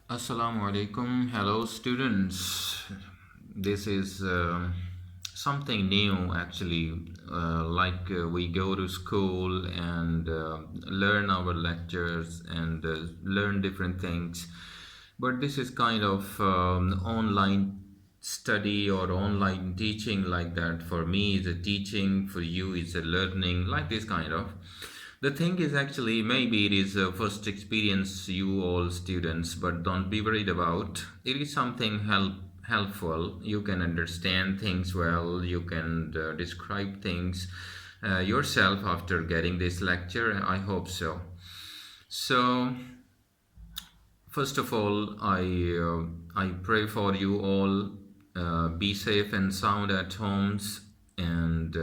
Assalamu alaikum. Hello, students. This is something new actually. We go to school and learn our lectures and learn different things. But this is kind of online study or online teaching like that. For me, it's a teaching. For you, it's a learning, like this kind of. The thing is actually maybe it is a first experience you all students, but don't be worried about. It is something helpful. You can understand things well. You can describe things yourself after getting this lecture. I hope so. So first of all, I pray for you all. Be safe and sound at homes, and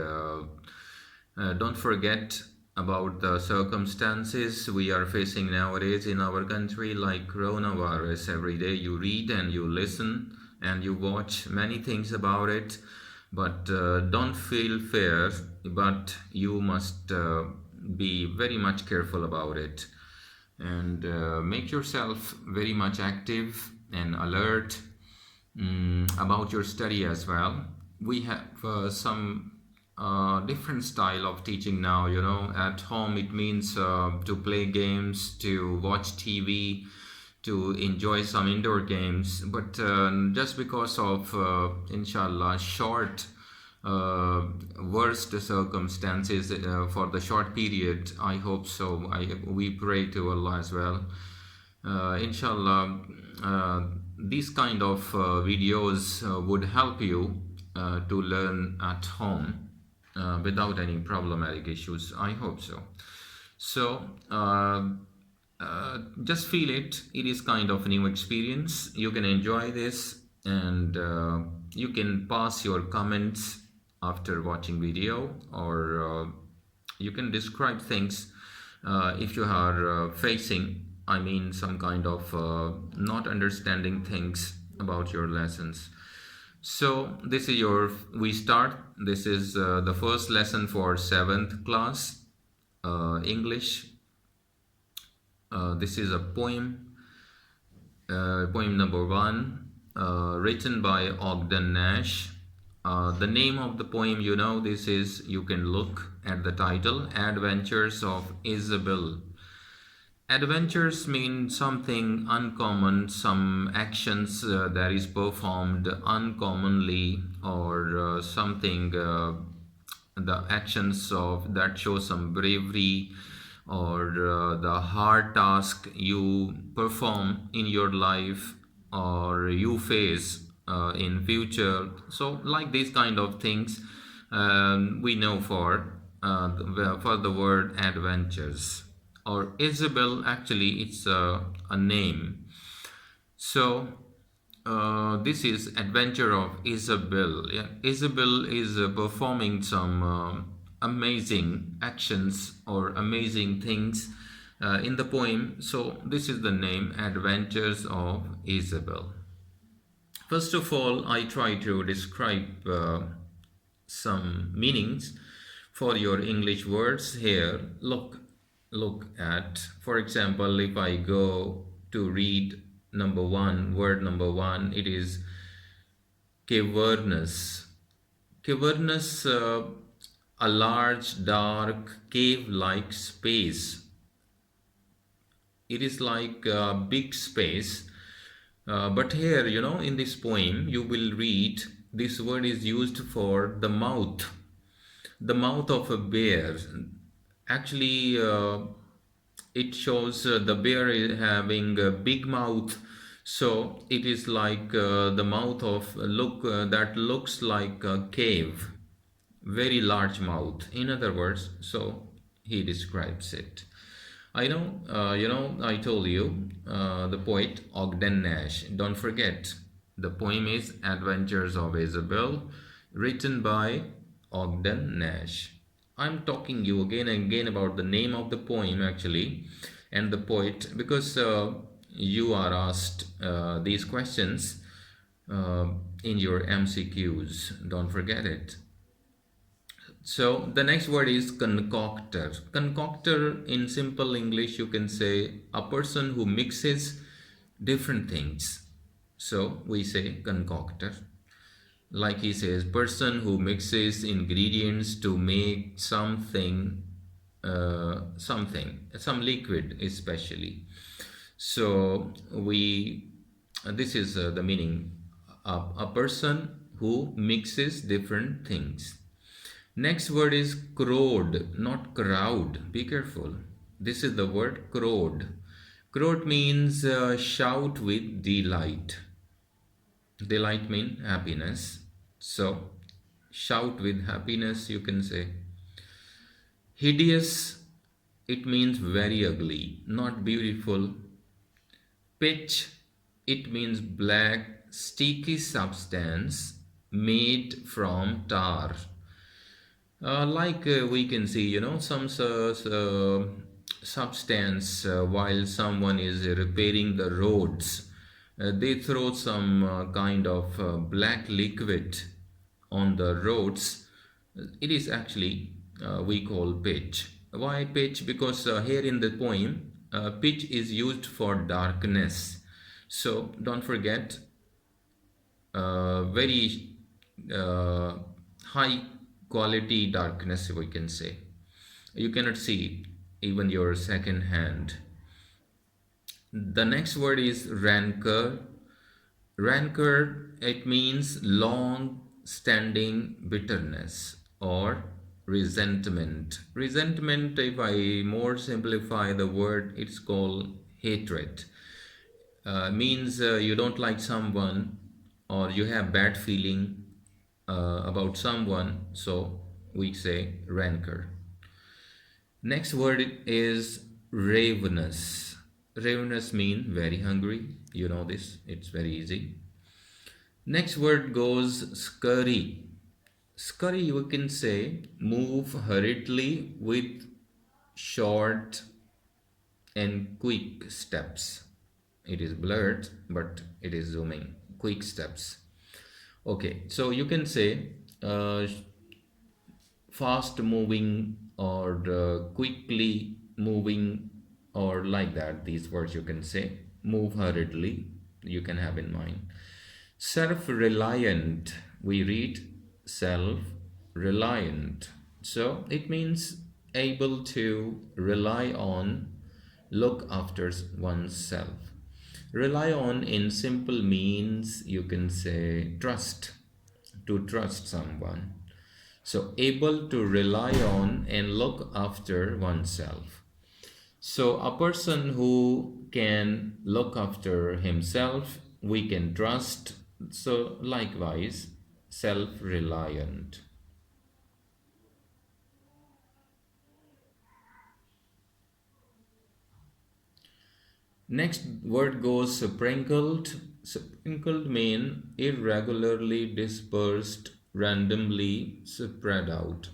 don't forget about the circumstances we are facing nowadays in our country, like coronavirus. Every day you read and you listen and you watch many things about it, but don't feel fear, but you must be very much careful about it, and make yourself very much active and alert about your study as well. We have some different style of teaching now. At home it means to play games, to watch TV, to enjoy some indoor games. But just because of inshallah short worst circumstances for the short period, I hope so. We pray to Allah as well. Inshallah, these kind of videos would help you to learn at home without any problematic issues. I hope so. So just feel it. It is kind of a new experience. You can enjoy this, and you can pass your comments after watching video, or you can describe things if you are facing, I mean, some kind of not understanding things about your lessons. So this is we start. This is the first lesson for 7th class English. This is a poem, poem number 1, written by Ogden Nash. The name of the poem, this is, you can look at the title, Adventures of Isabel. Adventures mean something uncommon, some actions that is performed uncommonly, or something, the actions of that show some bravery, or the hard task you perform in your life or you face in future. So like these kind of things we know for the word adventures. Or Isabel, actually it's a name. So this is Adventure of Isabel. Yeah, Isabel is performing some amazing actions or amazing things in the poem. So this is the name, Adventures of Isabel. First of all, I try to describe some meanings for your English words here. Look at, for example, if I go to read number 1, word number 1, it is cavernous. Cavernous, a large dark cave like space. It is like a big space, but here, in this poem you will read this word is used for the mouth of a bear. Actually, it shows the bear is having a big mouth, so it is like the mouth of that looks like a cave, very large mouth, in other words. So he describes it. I know, I told you, the poet Ogden Nash. Don't forget, the poem is Adventures of Isabel, written by Ogden Nash. I'm talking you again and again about the name of the poem actually, and the poet, because you are asked these questions in your MCQs. Don't forget it. So the next word is concocter. Concocter, in simple English, you can say a person who mixes different things. So we say concoctor. Like he says, person who mixes ingredients to make something, some liquid especially. So we, this is the meaning. A person who mixes different things. Next word is crowed, not crowd. Be careful. This is the word crowed. Crowed means shout with delight. Delight means happiness. So, shout with happiness, you can say. Hideous, it means very ugly, not beautiful. Pitch, it means black, sticky substance made from tar. We can see, some substance while someone is repairing the roads, they throw some kind of black liquid on the roads. It is actually we call pitch. Why pitch? Because here in the poem, pitch is used for darkness. So don't forget, very uh, high quality darkness, we can say. You cannot see even your second hand. The next word is rancor. Rancor, it means long standing bitterness or resentment. Resentment, if I more simplify the word, it's called hatred. Means you don't like someone or you have bad feeling about someone, so we say rancor. Next word is ravenous. Ravenous mean very hungry. You know this, it's very easy. Next word goes scurry. Scurry, you can say move hurriedly with short and quick steps. It is blurred, but it is zooming. Quick steps. Okay, so you can say fast moving or quickly moving or like that. These words you can say. Move hurriedly, you can have in mind. Self-reliant, we read self-reliant. So it means able to rely on, look after oneself. Rely on in simple means you can say trust, to trust someone. So able to rely on and look after oneself. So a person who can look after himself, we can trust. So likewise, self-reliant. Next word goes sprinkled. Sprinkled mean irregularly dispersed, randomly spread out.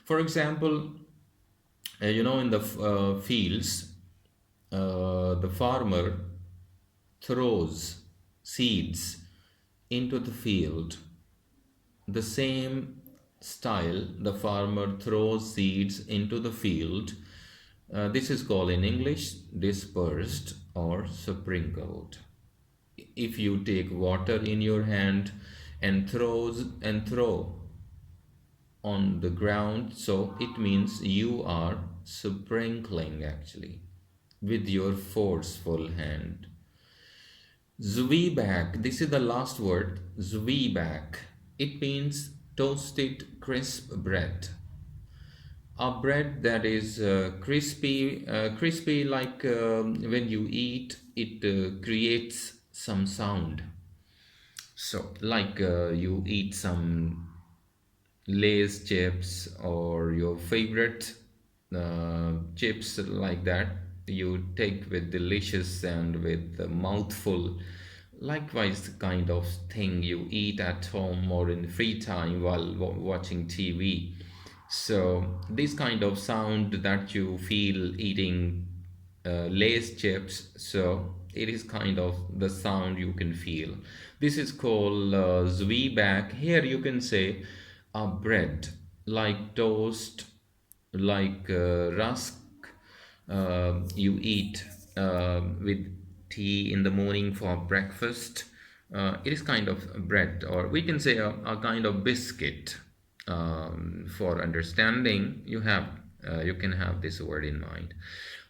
For example, in the fields, the farmer throws seeds into the field. The same style, the farmer throws seeds into the field. This is called in English dispersed or sprinkled. If you take water in your hand and throw on the ground, so it means you are sprinkling actually with your forceful hand. Zwieback, this is the last word, zwieback. It means toasted crisp bread. A bread that is crispy like when you eat, it creates some sound. So, like you eat some Lay's chips or your favorite chips like that, you take with delicious and with a mouthful. Likewise, the kind of thing you eat at home or in free time while watching TV. So this kind of sound that you feel eating Lay's chips, so it is kind of the sound you can feel. This is called Zwieback. Here you can say a bread like toast, like rusk, you eat with. tea in the morning for breakfast. It is kind of bread, or we can say a kind of biscuit. For understanding, you can have this word in mind.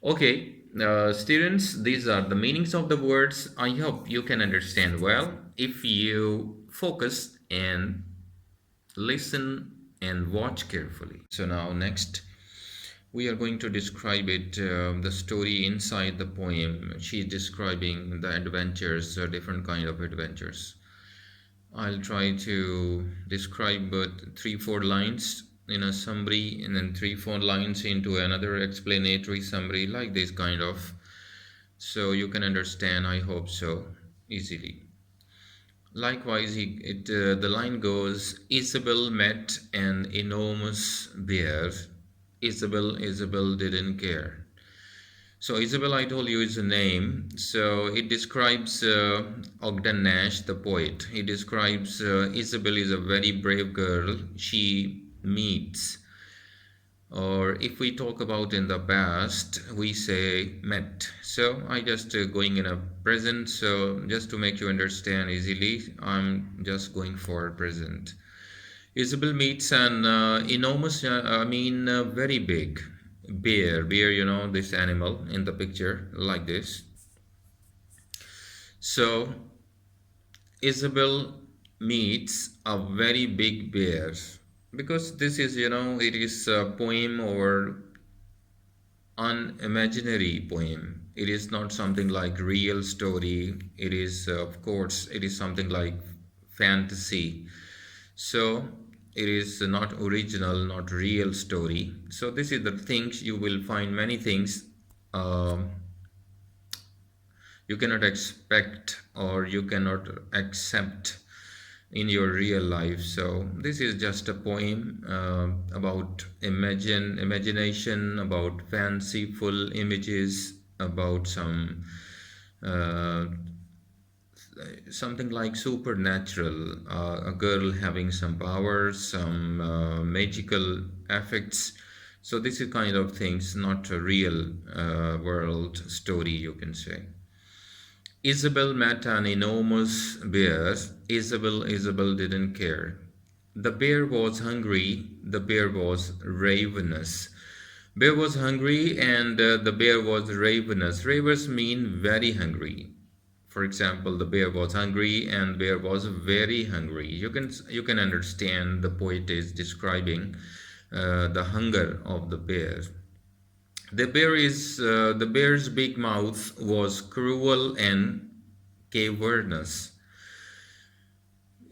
Okay, students, these are the meanings of the words. I hope you can understand well if you focus and listen and watch carefully. So now next we are going to describe it, the story inside the poem. She is describing the adventures, different kind of adventures. I'll try to describe 3-4 lines in a summary, and then 3-4 lines into another explanatory summary, like this kind of, so you can understand, I hope so, easily. Likewise, the line goes, Isabel met an enormous bear. Isabel didn't care. So Isabel, I told you, is a name. So it describes Ogden Nash, the poet. He describes Isabel is a very brave girl. She meets, or if we talk about in the past, we say met. So I just going in a present. So just to make you understand easily, I'm just going for present. Isabel meets an enormous, very big bear. Bear, this animal in the picture, like this. So Isabel meets a very big bear, because this is, it is a poem or unimaginary poem. It is not something like real story. It is, of course, it is something like fantasy. So it is not original, not real story. So this is the things you will find many things you cannot expect or you cannot accept in your real life. So this is just a poem about imagination, about fanciful images, about some something like supernatural, a girl having some powers, some magical effects. So this is kind of things, not a real world story, you can say. Isabel met an enormous bear. Isabel didn't care. The bear was hungry. The bear was ravenous. Bear was hungry, and the bear was ravenous. Ravenous mean very hungry. For example, the bear was hungry and bear was very hungry. You can understand the poet is describing the hunger of the bear. The bear's big mouth was cruel and cavernous.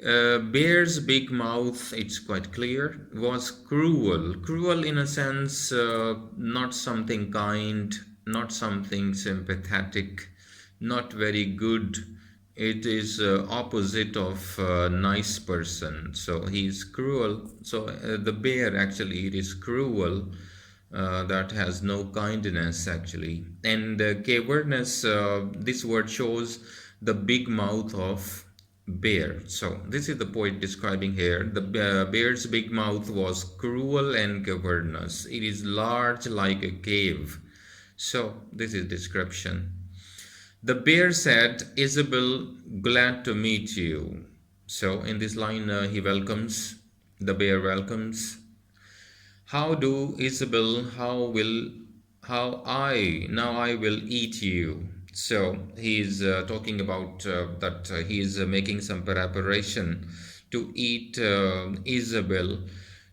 Bear's big mouth, it's quite clear, was cruel. Cruel in a sense, not something kind, not something sympathetic, not very good. It is opposite of nice person. So he's cruel. So the bear actually, it is cruel. That has no kindness actually. And cavernous, this word shows the big mouth of bear. So this is the poet describing here. The bear's big mouth was cruel and cavernous. It is large like a cave. So this is description. The bear said, Isabel, glad to meet you. So in this line, he welcomes, the bear welcomes. How do, Isabel, now I will eat you. So he's talking about that he is making some preparation to eat Isabel.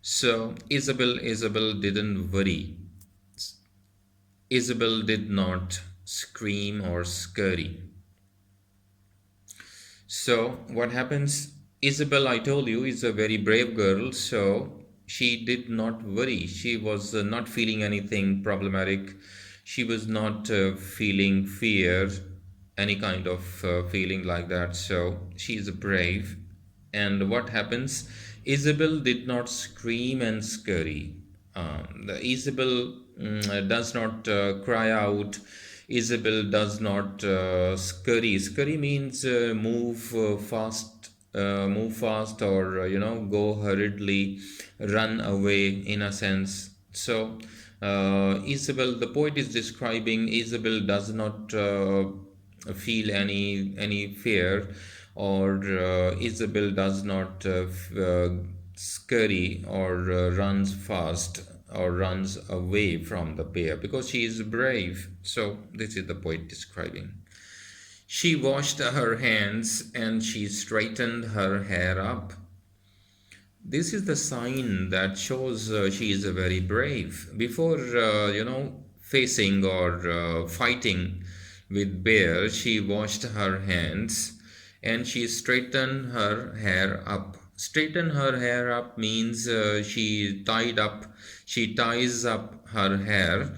So Isabel didn't worry. Isabel did not scream or scurry. So what happens? Isabel, I told you, is a very brave girl. So she did not worry. She was not feeling anything problematic. She was not feeling fear, any kind of feeling like that. So she is brave. And what happens? Isabel did not scream and scurry. Isabel does not cry out. Isabel does not scurry. Scurry means move fast, or go hurriedly, run away in a sense. So Isabel, the poet is describing, Isabel does not feel any fear, or Isabel does not scurry or runs fast or runs away from the bear because she is brave. So this is the poet describing. She washed her hands and she straightened her hair up. This is the sign that shows she is very brave. Before, facing or fighting with bear, she washed her hands and she straightened her hair up. Straighten her hair up means she ties up her hair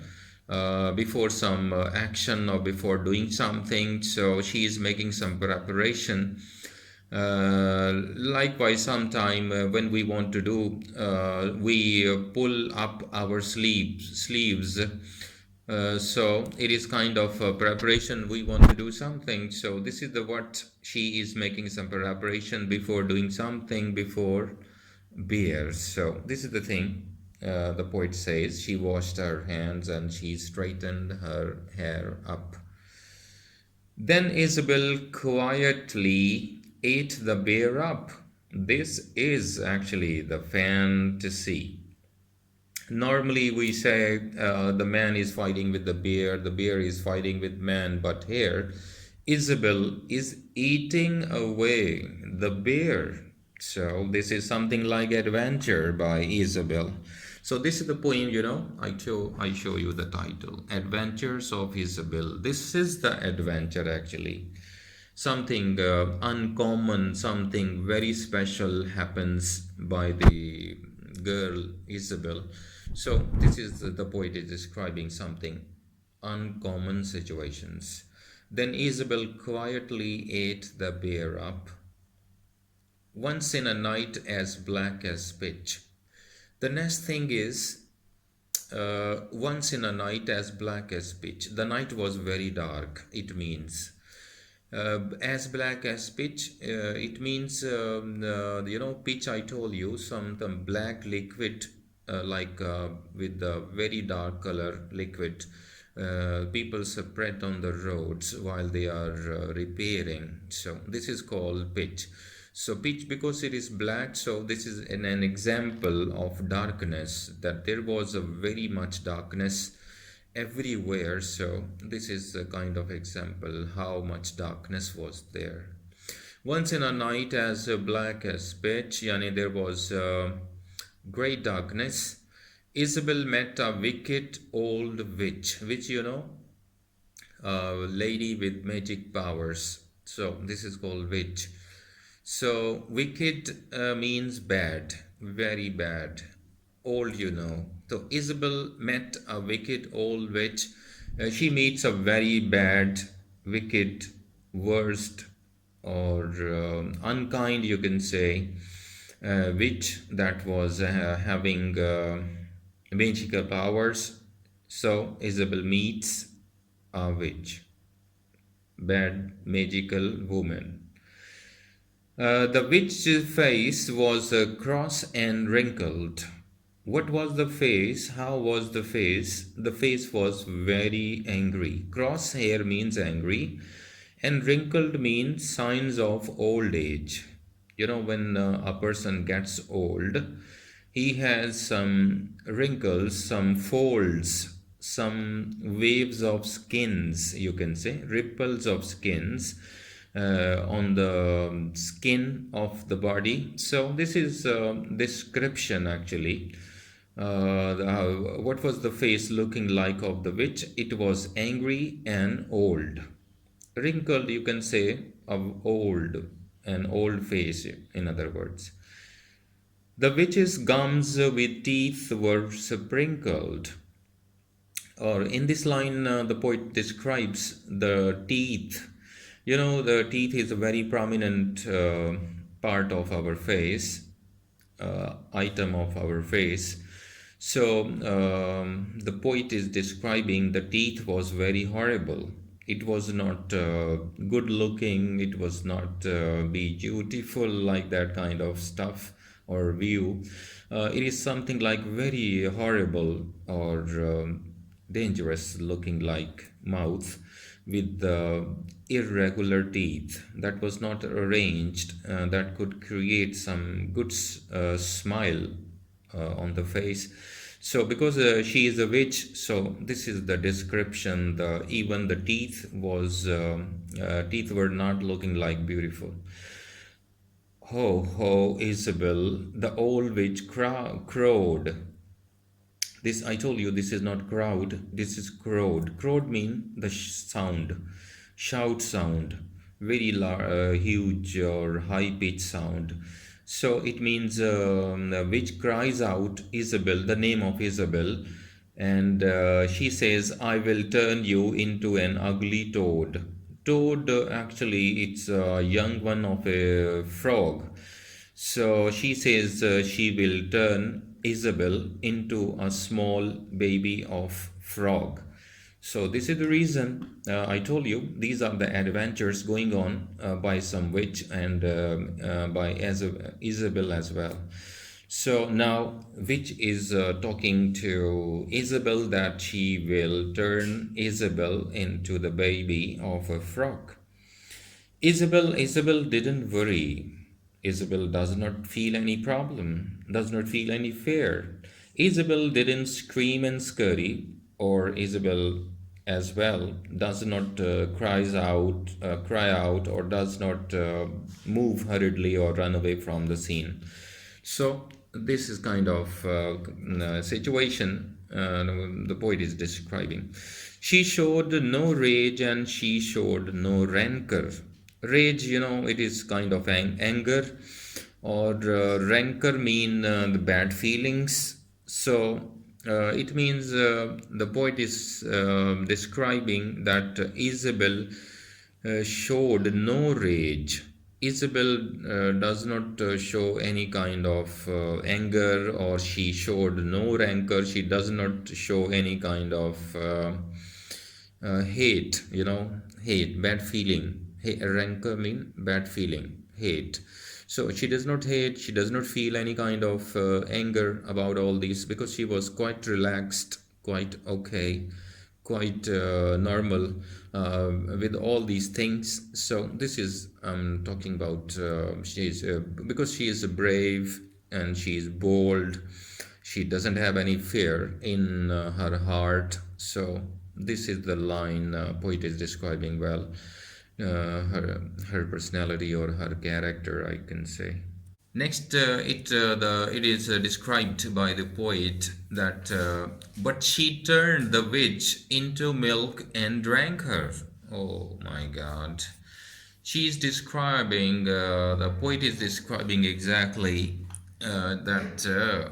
before some action or before doing something. So she is making some preparation. Likewise, sometime when we want to do, we pull up our sleeves. So it is kind of a preparation. We want to do something. So this is the what she is making some preparation before doing something before beer. So this is the thing. The poet says she washed her hands and she straightened her hair up. Then Isabel quietly ate the bear up. This is actually the fantasy. Normally, we say the man is fighting with the bear is fighting with man, but here Isabel is eating away the bear. So, this is something like Adventure by Isabel. So, this is the poem, I show you the title Adventures of Isabel. This is the adventure actually. Something uncommon, something very special happens by the girl Isabel. So this is the poet is describing something uncommon situations. Then Isabel quietly ate the bear up. Once in a night as black as pitch. The next thing is once in a night as black as pitch. The night was very dark. It means as black as pitch, it means pitch. I told you some black liquid, with the very dark color liquid. People spread on the roads while they are repairing. So this is called pitch. So pitch because it is black. So this is an example of darkness, that there was a very much darkness everywhere. So this is a kind of example how much darkness was there. Once in a night as black as pitch, yani there was great darkness. Isabel met a wicked old witch, lady with magic powers. So this is called witch. So wicked means bad, very bad. Old, So Isabel met a wicked old witch. She meets a very bad, wicked, worst, or unkind, you can say, witch that was having magical powers. So Isabel meets a witch, bad magical woman. The witch's face was cross and wrinkled. What was the face? How was the face? The face was very angry. Cross hair means angry, and wrinkled means signs of old age. When a person gets old, he has some wrinkles, some folds, some waves of skins, you can say, ripples of skins on the skin of the body. So this is description actually. What was the face looking like of the witch? It was angry and old. Wrinkled, you can say, of old, an old face, in other words. The witch's gums with teeth were sprinkled. Or in this line, the poet describes the teeth. The teeth is a very prominent part of our face, item of our face. So the poet is describing the teeth was very horrible. It was not good looking. It was not be beautiful, like that kind of stuff or view. It is something like very horrible, or dangerous looking like mouth with irregular teeth that was not arranged, that could create some good smile on the face. So because she is a witch, so this is the description. The even the teeth were not looking like beautiful. Ho, ho, Isabel, the old witch crowed. This, I told you, this is not crowd, this is crowed. Crowed mean the sound, shout sound, very huge or high pitched sound. So it means which cries out Isabel, the name of Isabel, and she says, I will turn you into an ugly toad. Toad, actually, it's a young one of a frog. So she says she will turn Isabel into a small baby of frog. So this is the reason I told you these are the adventures going on by some witch and by Isabel as well. So now witch is talking to Isabel that she will turn Isabel into the baby of a frog. Isabel didn't worry. Isabel does not feel any problem, does not feel any fear. Isabel didn't scream and scurry, or Isabel as well does not cry out, or does not move hurriedly or run away from the scene. So this is kind of situation the poet is describing. She showed no rage and she showed no rancor. Rage, it is kind of anger, or rancor mean the bad feelings. So it means the poet is describing that Isabel showed no rage. Isabel does not show any kind of anger, or she showed no rancor. She does not show any kind of hate, hate, bad feeling. Rancor mean bad feeling, hate. So she does not hate, she does not feel any kind of anger about all this, because she was quite relaxed, quite okay, quite normal with all these things. So this is talking about she's because she is brave and she is bold. She doesn't have any fear in her heart. So this is the line poet is describing well. Her personality or her character, I can say. Next, it is described by the poet that, but she turned the witch into milk and drank her. Oh my God! She is describing. The poet is describing exactly that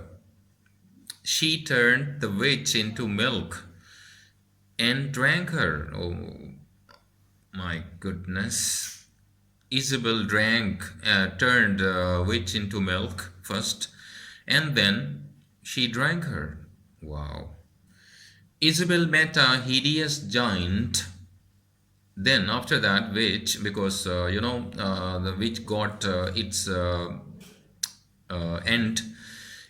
she turned the witch into milk and drank her. Oh my goodness! Isabel turned witch into milk first, and then she drank her. Wow. Isabel met a hideous giant. Then, after that, witch, because the witch got its end,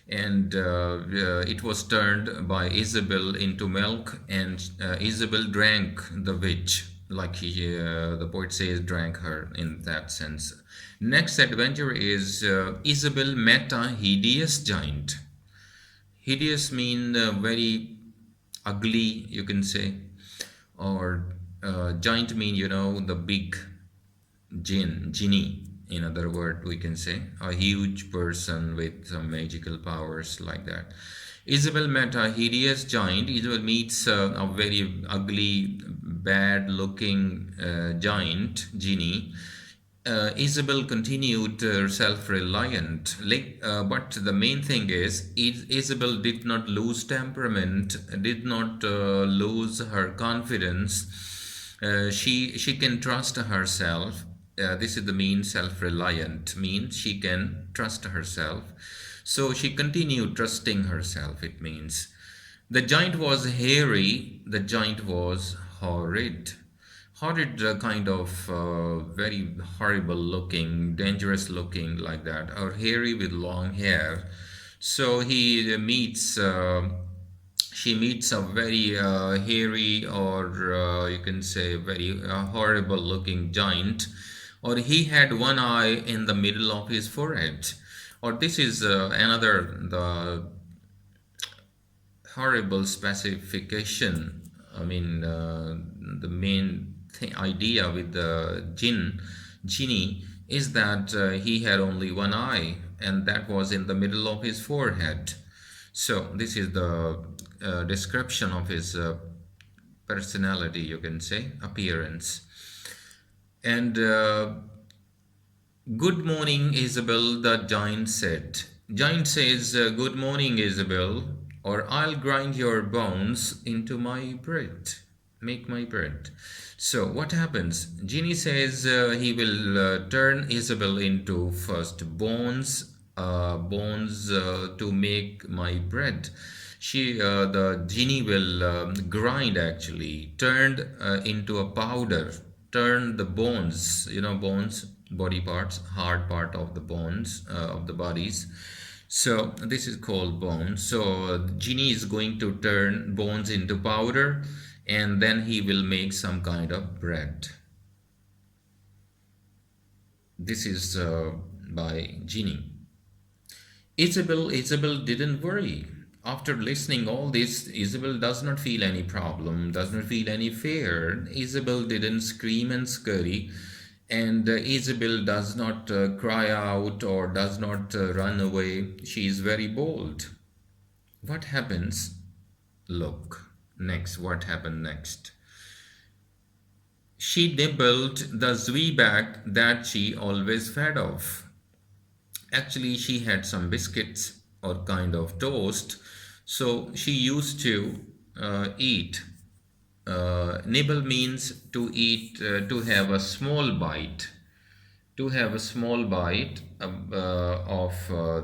and it was turned by Isabel into milk, and Isabel drank the witch, like the poet says, drank her in that sense. Next adventure is Isabel met a hideous giant. Hideous mean very ugly, you can say, or giant mean the big genie. In other word, we can say a huge person with some magical powers, like that. Isabel met a hideous giant. Isabel meets a very ugly, bad looking giant genie. Isabel continued self-reliant, but the main thing is Isabel did not lose temperament, did not lose her confidence. She can trust herself. This is the mean self-reliant, means she can trust herself. So she continued trusting herself, it means. The giant was hairy, the giant was horrid. Horrid, kind of very horrible looking, dangerous looking, like that, or hairy with long hair. So he meets she meets a very hairy, or you can say very horrible looking giant, or he had one eye in the middle of his forehead, or this is another the horrible specification. I mean, the main idea with the genie is that he had only one eye, and that was in the middle of his forehead. So this is the description of his personality, you can say, appearance. And good morning, Isabel, the giant said. Giant says, good morning, Isabel, or I'll grind your bones into my bread. Make my bread. So what happens? Genie says he will turn Isabel into first bones to make my bread. The genie will grind, actually, turned into a powder, turn the bones, bones, body parts, hard part of the bones of the bodies. So this is called bones. So genie is going to turn bones into powder, and then he will make some kind of bread. This is by genie. Isabel didn't worry. After listening all this, Isabel does not feel any problem, does not feel any fear. Isabel didn't scream and scurry, and Isabel does not cry out or does not run away. She is very bold. What happens? Look, next, what happened next? She nibbled the zwieback that she always fed off. Actually, she had some biscuits or kind of toast, so she used to eat. Nibble means to eat, to have a small bite. To have a small bite of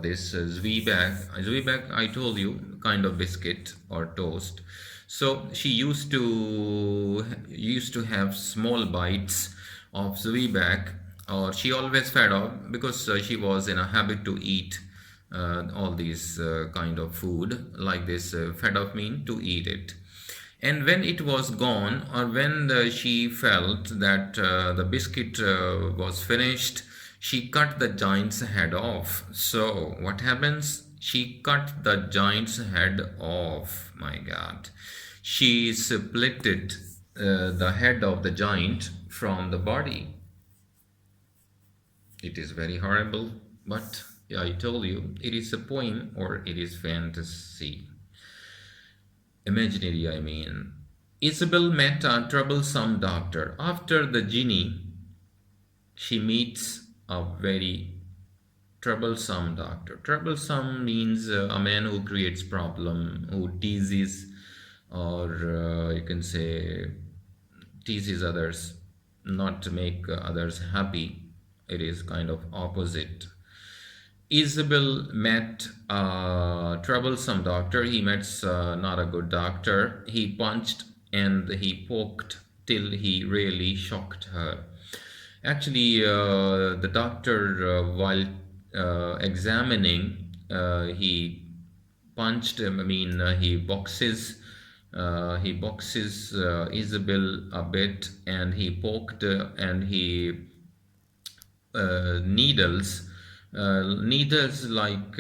this zwieback. Zwieback, I told you, kind of biscuit or toast. So she used to have small bites of zwieback, or she always fed off, because she was in a habit to eat all these kind of food like this. Fed off mean to eat it. And when it was gone, or when she felt that the biscuit was finished, she cut the giant's head off. So what happens? She cut the giant's head off. My God. She split it, the head of the giant from the body. It is very horrible, but I told you, it is a poem or it is fantasy. Imaginary, I mean. Isabel met a troublesome doctor. After the genie, she meets a very troublesome doctor. Troublesome means a man who creates problem, who teases, or you can say teases others, not to make others happy. It is kind of opposite. Isabel met a troublesome doctor. He met not a good doctor. He punched and he poked till he really shocked her. Actually, the doctor, while examining, he punched him. I mean, he boxes Isabel a bit, and he poked and he needles like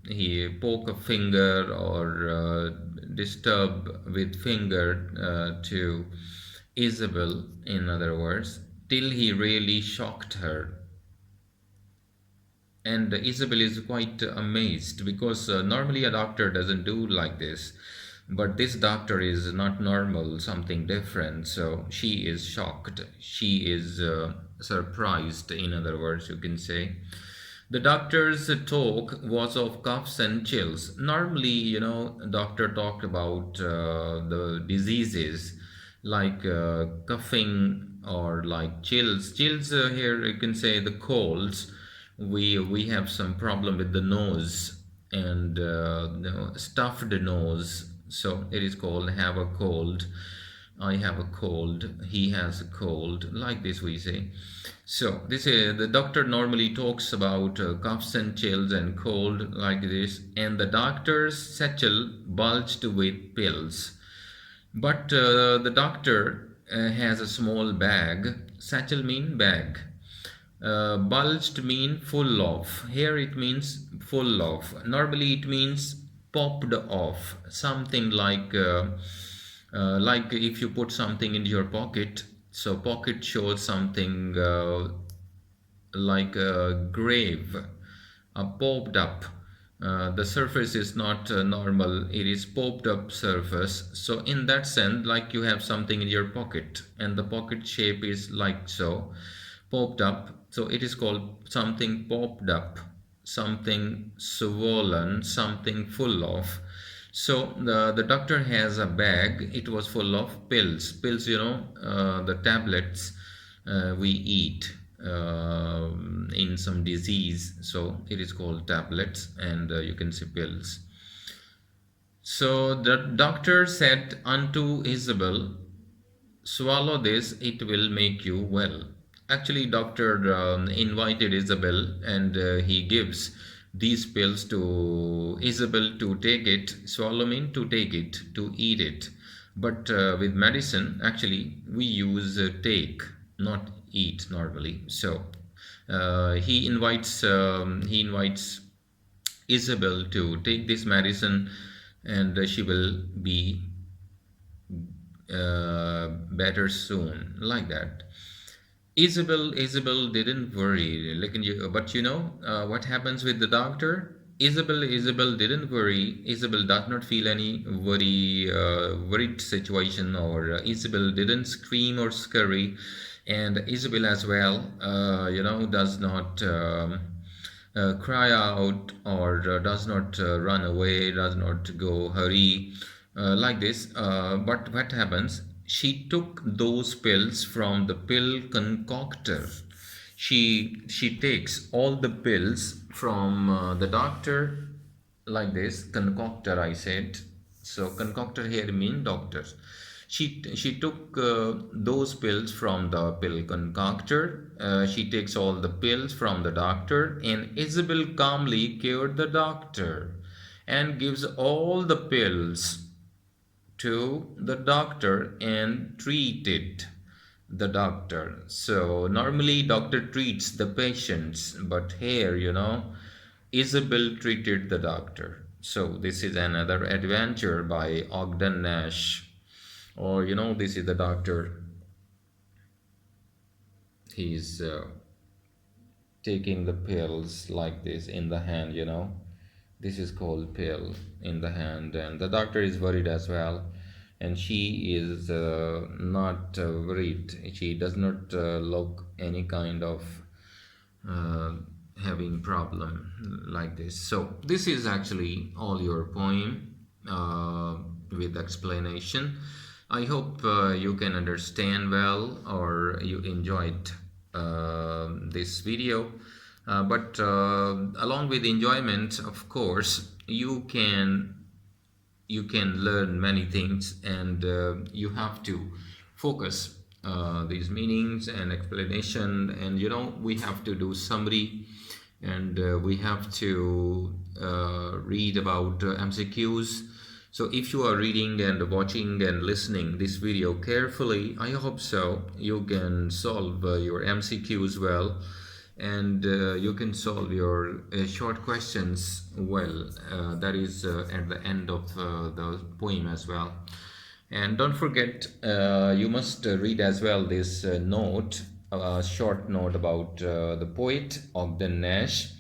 he poke a finger, or disturb with finger to Isabel, in other words, till he really shocked her. And Isabel is quite amazed, because normally a doctor doesn't do like this, but this doctor is not normal, something different. So she is shocked, she is surprised, in other words, you can say. The doctor's talk was of coughs and chills. Normally, doctor talked about the diseases like coughing, or like chills. Chills, here you can say the colds. We have some problem with the nose, and stuffed nose, so it is called have a cold. I have a cold, he has a cold, like this we say. So this is the doctor normally talks about coughs and chills and cold like this, and the doctor's satchel bulged with pills. But the doctor has a small bag. Satchel mean bag. Bulged mean full of. Here it means full of. Normally it means popped off. Something like if you put something in your pocket. So pocket shows something like a grave, popped up. The surface is not normal, it is popped up surface. So in that sense, like you have something in your pocket and the pocket shape is like so, popped up. So it is called something popped up, something swollen, something full of. So the doctor has a bag. It was full of pills. Pills, the tablets we eat in some disease. So it is called tablets, and you can say pills. So the doctor said unto Isabel, swallow this, it will make you well. Actually, doctor invited Isabel, and he gives these pills to Isabel to take it. Swallow mean to take it, to eat it. But with medicine, actually, we use take, not eat normally. So he invites Isabel to take this medicine, and she will be better soon, like that. Isabel didn't worry. But what happens with the doctor? Isabel didn't worry. Isabel does not feel any worried situation, or Isabel didn't scream or scurry, and Isabel as well, does not cry out, or does not run away, does not go hurry like this. But what happens? She took those pills from the pill concoctor. She takes all the pills from the doctor, like this concoctor I said. So concoctor here mean doctor. She took those pills from the pill concoctor. She takes all the pills from the doctor, and Isabel calmly cured the doctor and gives all the pills to the doctor and treated the doctor. So normally doctor treats the patients, but here, Isabel treated the doctor. So this is another adventure by Ogden Nash. Or this is the doctor. He's taking the pills like this in the hand. This is called pill in the hand, and the doctor is worried as well, and she is not worried. She does not look any kind of uh, having problem like this. So this is actually all your poem with explanation. I hope you can understand well, or you enjoyed this video. But along with enjoyment, of course, you can learn many things, and you have to focus these meanings and explanation, and we have to do summary, and we have to read about MCQs. So if you are reading and watching and listening this video carefully, I hope so you can solve your MCQs well, and you can solve your short questions well. That is at the end of the poem as well. And don't forget, you must read as well this note, a short note about the poet Ogden Nash.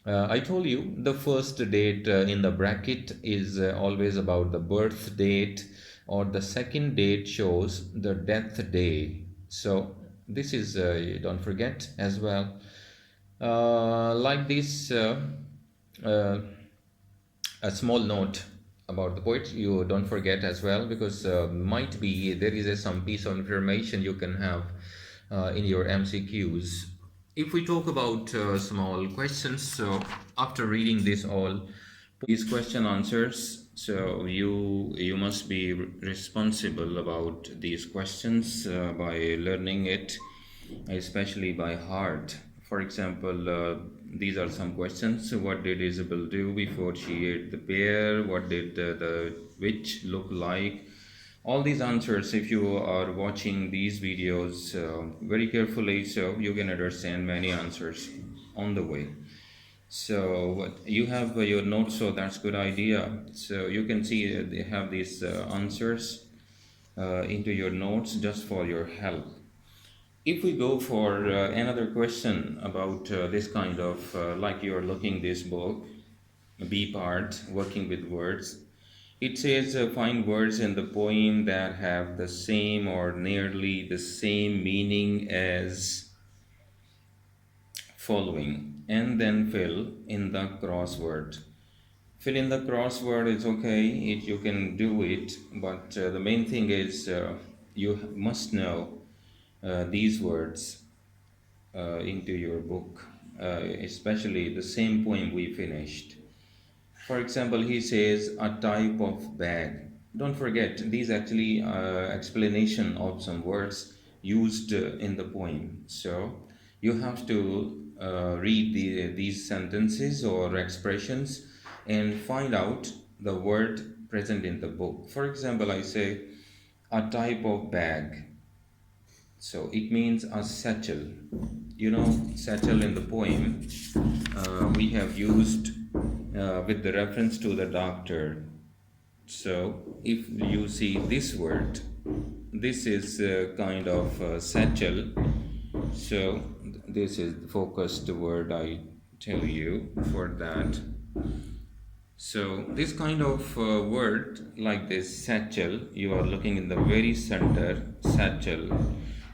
I told you the first date in the bracket is always about the birth date, or the second date shows the death day. So this is, don't forget as well. Like this, uh, a small note about the poet you don't forget as well, because might be there is some piece of information you can have in your MCQs. If we talk about small questions, so after reading this all these question answers, So you must be responsible about these questions by learning it, especially by heart. For example, these are some questions. So what did Isabel do before she ate the pear? What did the witch look like? All these answers, if you are watching these videos very carefully, so you can understand many answers on the way. So what you have your notes, so that's good idea. So you can see they have these answers into your notes just for your help. If we go for another question about this kind of like you're looking this book, B part, working with words. It says find words in the poem that have the same or nearly the same meaning as following, and then fill in the crossword. Fill in the crossword is okay, you can do it, but the main thing is you must know these words into your book, especially the same poem we finished. For example, he says a type of bag. Don't forget, these actually explanation of some words used in the poem. So you have to read these sentences or expressions and find out the word present in the book. For example, I say a type of bag. So it means a satchel. You know, satchel in the poem we have used with the reference to the doctor. So if you see this word, this is kind of satchel. So this is the focused word I tell you for that. So this kind of word like this satchel, you are looking in the very center, satchel.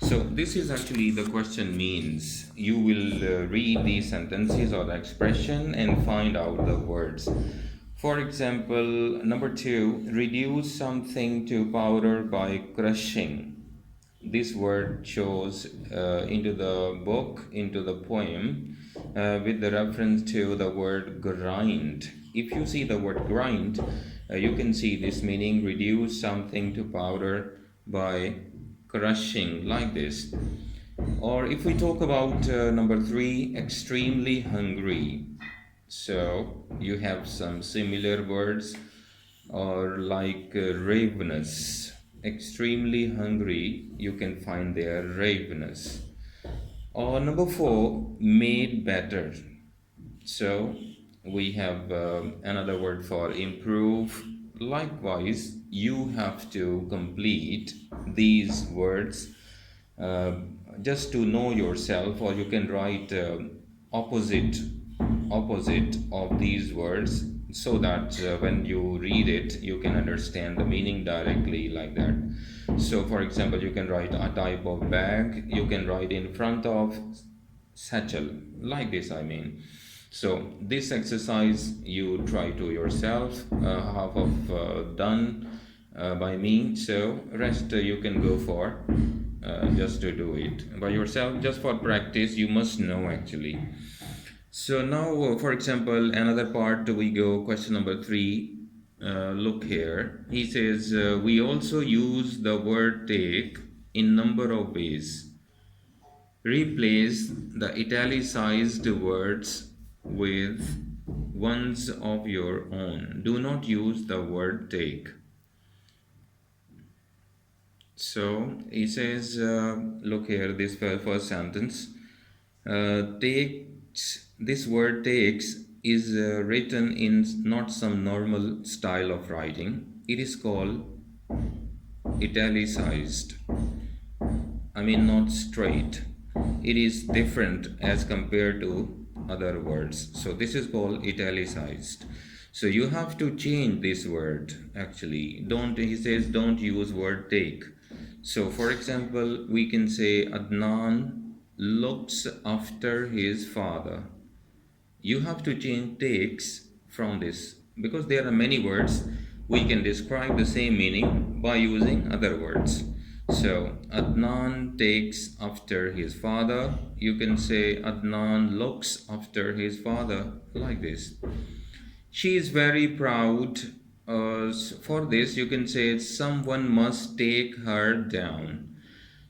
So this is actually the question means. You will read these sentences or the expression and find out the words. For example, number 2, reduce something to powder by crushing. This word shows into the book, into the poem, with the reference to the word grind. If you see the word grind, you can see this meaning reduce something to powder by crushing, like this. Or if we talk about number 3, extremely hungry. So you have some similar words, or like ravenous, extremely hungry, you can find there ravenous. Or number 4, made better. So we have another word for improve. Likewise, you have to complete these words uh, just to know yourself, or you can write opposite of these words, so that when you read it you can understand the meaning directly, like that. So for example, you can write a type of bag, you can write in front of satchel, like this, I mean. So this exercise you try to yourself, half of done by me, so rest you can go for just to do it by yourself, just for practice. You must know actually. So now, for example, another part we go, question number 3. Look here. He says, we also use the word take in number of ways. Replace the italicized words with ones of your own. Do not use the word take. So he says, look here, this first sentence. Takes, this word takes is written in not some normal style of writing. It is called italicized. I mean, not straight. It is different as compared to other words. So this is called italicized. So you have to change this word actually. Don't, he says, don't use word take. So for example, we can say Adnan looks after his father. You have to change takes from this, because there are many words we can describe the same meaning by using other words. So Adnan takes after his father. You can say Adnan looks after his father, like this. She is very proud For this, you can say someone must take her down.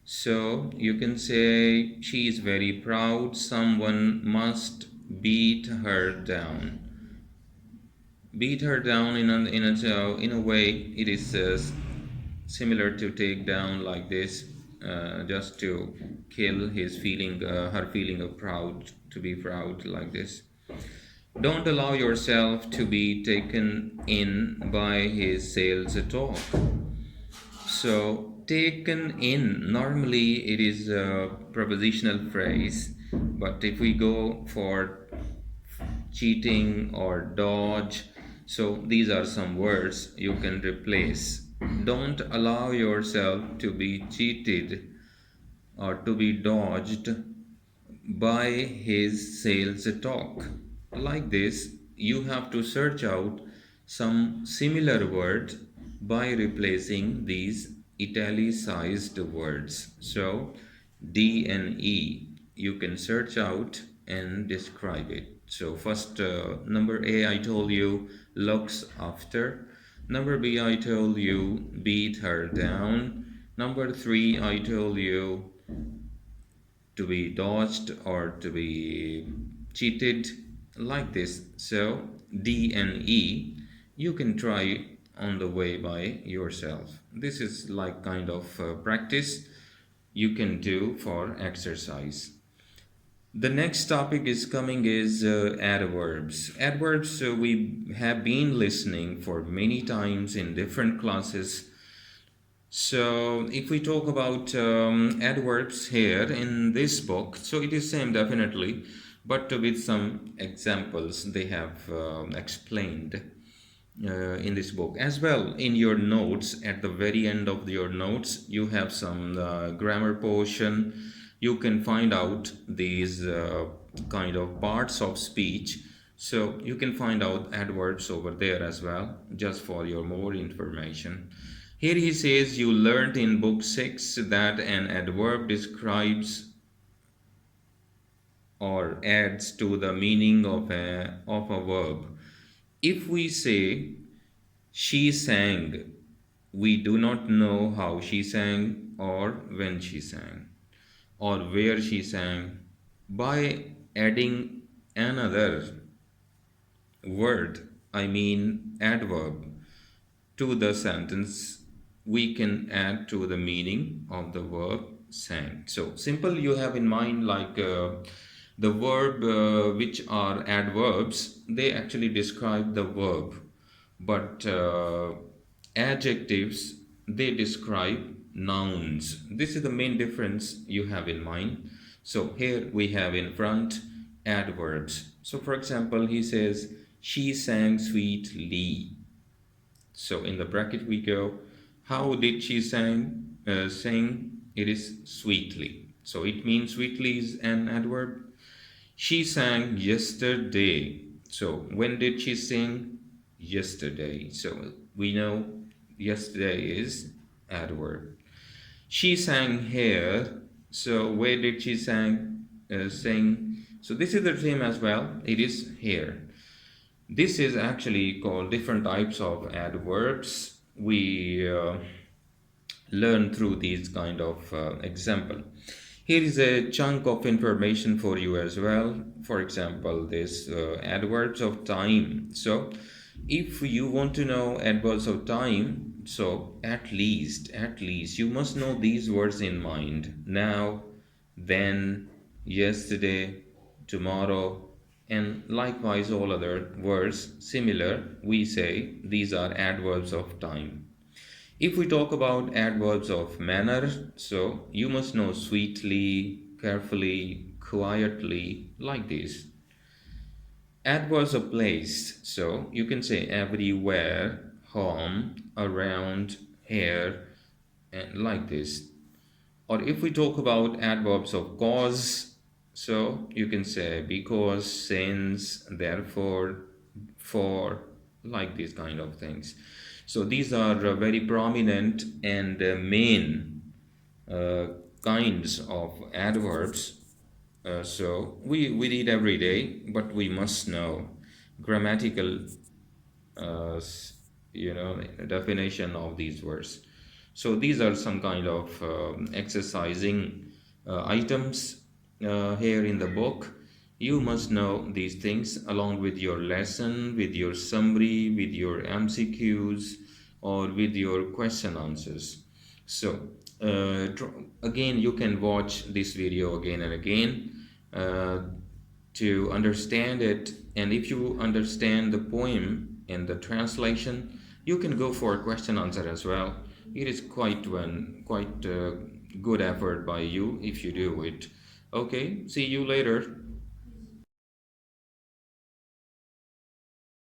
So you can say she is very proud. Someone must beat her down. Beat her down in a way it is similar to take down like this, just to kill his feeling, her feeling of proud, to be proud like this. Don't allow yourself to be taken in by his sales talk. So, taken in, normally it is a prepositional phrase, but if we go for cheating or dodge, so these are some words you can replace. Don't allow yourself to be cheated or to be dodged by his sales talk. Like this, you have to search out some similar words by replacing these italicized words. So, D and E, you can search out and describe it. So, first, number A, I told you looks after. Number B, I told you beat her down. Number three, I told you to be dodged or to be cheated, like this. So D and E you can try on the way by yourself. This is like kind of practice you can do for exercise. The next topic is coming is adverbs. Adverbs we have been listening for many times in different classes. So, if we talk about adverbs here in this book, so it is same definitely, but with some examples they have explained in this book as well. In your notes, at the very end of your notes, you have some grammar portion. You can find out these kind of parts of speech. So you can find out adverbs over there as well, just for your more information. Here he says you learned in book 6 that an adverb describes or adds to the meaning of a verb. If we say she sang, we do not know how she sang or when she sang or where she sang. By adding another word, I mean adverb, to the sentence, we can add to the meaning of the verb sang. So simple you have in mind, like the verb which are adverbs, they actually describe the verb, but adjectives, they describe nouns. This is the main difference you have in mind. So here we have in front adverbs. So for example, he says she sang sweetly. So in the bracket we go, how did she sing? It is sweetly. So it means sweetly is an adverb. She sang yesterday. So when did she sing? Yesterday. So we know yesterday is adverb. She sang here. So where did she sing? So this is the same as well. It is here. This is actually called different types of adverbs. We learn through these kind of example. Here is a chunk of information for you as well. For example, this adverbs of time. So if you want to know adverbs of time, so at least you must know these words in mind: now, then, yesterday, tomorrow, and likewise all other words similar, we say these are adverbs of time. If we talk about adverbs of manner, so you must know sweetly, carefully, quietly, like this. Adverbs of place, so you can say everywhere, home, around, here, and like this. Or if we talk about adverbs of cause, so you can say because, since, therefore, for, like these kind of things. So these are very prominent and main uh, kinds of adverbs. So we read every day, but we must know grammatical uh, definition of these words. So these are some kind of exercising items here in the book. You must know these things along with your lesson, with your summary, with your MCQs, or with your question answers. So again, you can watch this video again and again uh, to understand it. And if you understand the poem and the translation, you can go for a question answer as well. It is quite good effort by you if you do it. Okay, see you later.